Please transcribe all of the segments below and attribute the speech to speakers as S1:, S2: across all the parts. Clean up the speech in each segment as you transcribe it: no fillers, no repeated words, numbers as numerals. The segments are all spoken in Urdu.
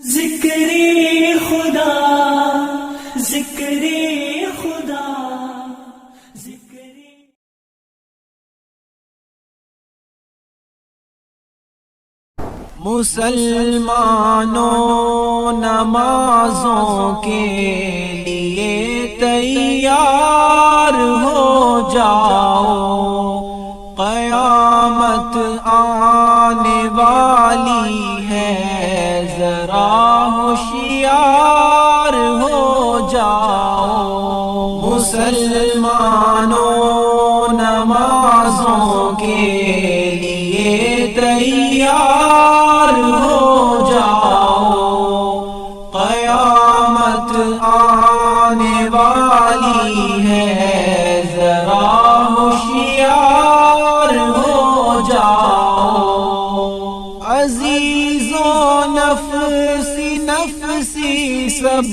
S1: ذکر خدا ذکر خدا ذکر
S2: مسلمانوں نمازوں کے لیے تیار ہو جاؤ، قیامت آنے والی ہے، ذرا ہوشیار ہو جاؤ۔ مسلمانوں نمازوں کے لیے تیار ہو جاؤ، قیامت آنے والی ہے، ذرا ہوشیار ہو جاؤ۔ عزیزوں نفسی نفسی سب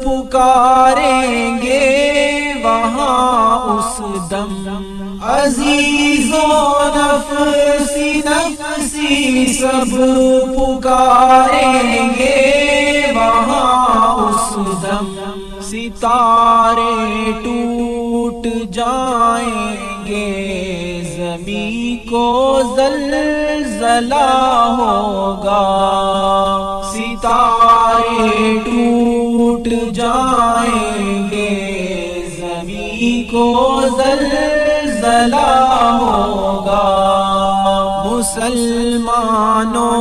S2: پکاریں گے وہاں اس دم، عزیزوں نفسی نفسی سب پکاریں گے وہاں اس دم، ستارے ٹوٹ جائیں گے، زمین کو زلزلہ ہوگا، ستارے ٹوٹ جائیں گے، زمین کو زلزلہ ہوگا۔ مسلمانوں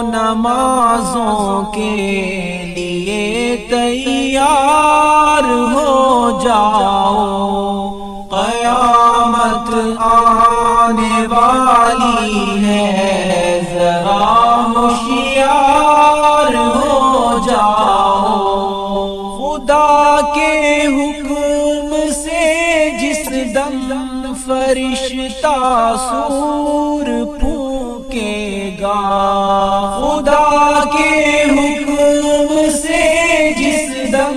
S2: نمازوں کے لیے تیار ہو جاؤ، قیامت آنے والی ہے، ذرا ہوشیار ہو جاؤ۔ خدا کے حکم سے جس دم فرشتہ سور پھونکے گا، خدا کے حکم سے جس دم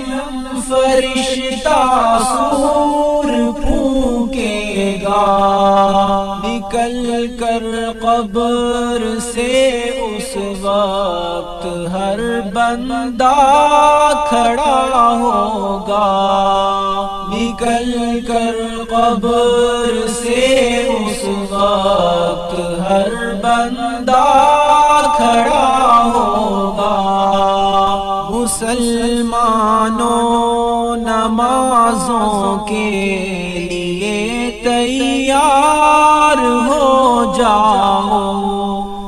S2: فرشتہ سور پھونکے گا، نکل کر قبر سے اس وقت ہر بندہ کھڑا ہوگا، نکل کر قبر سے اس وقت ہر بندہ کھڑا ہوگا۔ مسلمانوں نمازوں کے لیے تیار ہو جاؤ،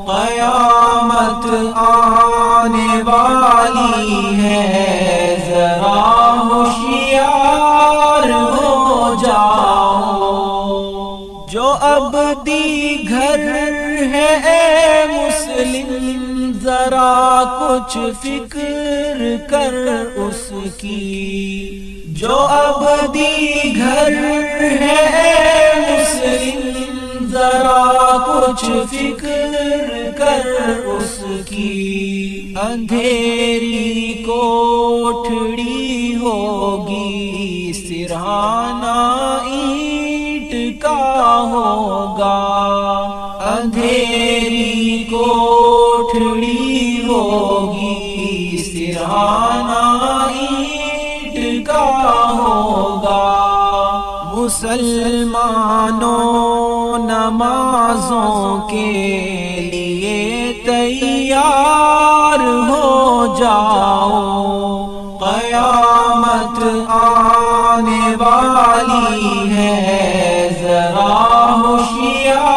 S2: قیامت آنے والی ہے، ذرا ہوشیار ہو جاؤ۔ جو ابدی گھر ہے اے مسلم، ذرا کچھ فکر کر اس کی، جو ابدی گھر ہے اے مسلم، ذرا کچھ فکر کر اس کی، اندھیری کوٹھڑی ہوگی، سرہانہ اینٹ کا ہوگا، اندھیری کوٹھڑی ہوگی، سرہانہ اینٹ کا ہوگا۔ مسلمانوں نمازوں کے لیے تیار ہو جاؤ، قیامت آنے والی ہے، ذرا ہوشیار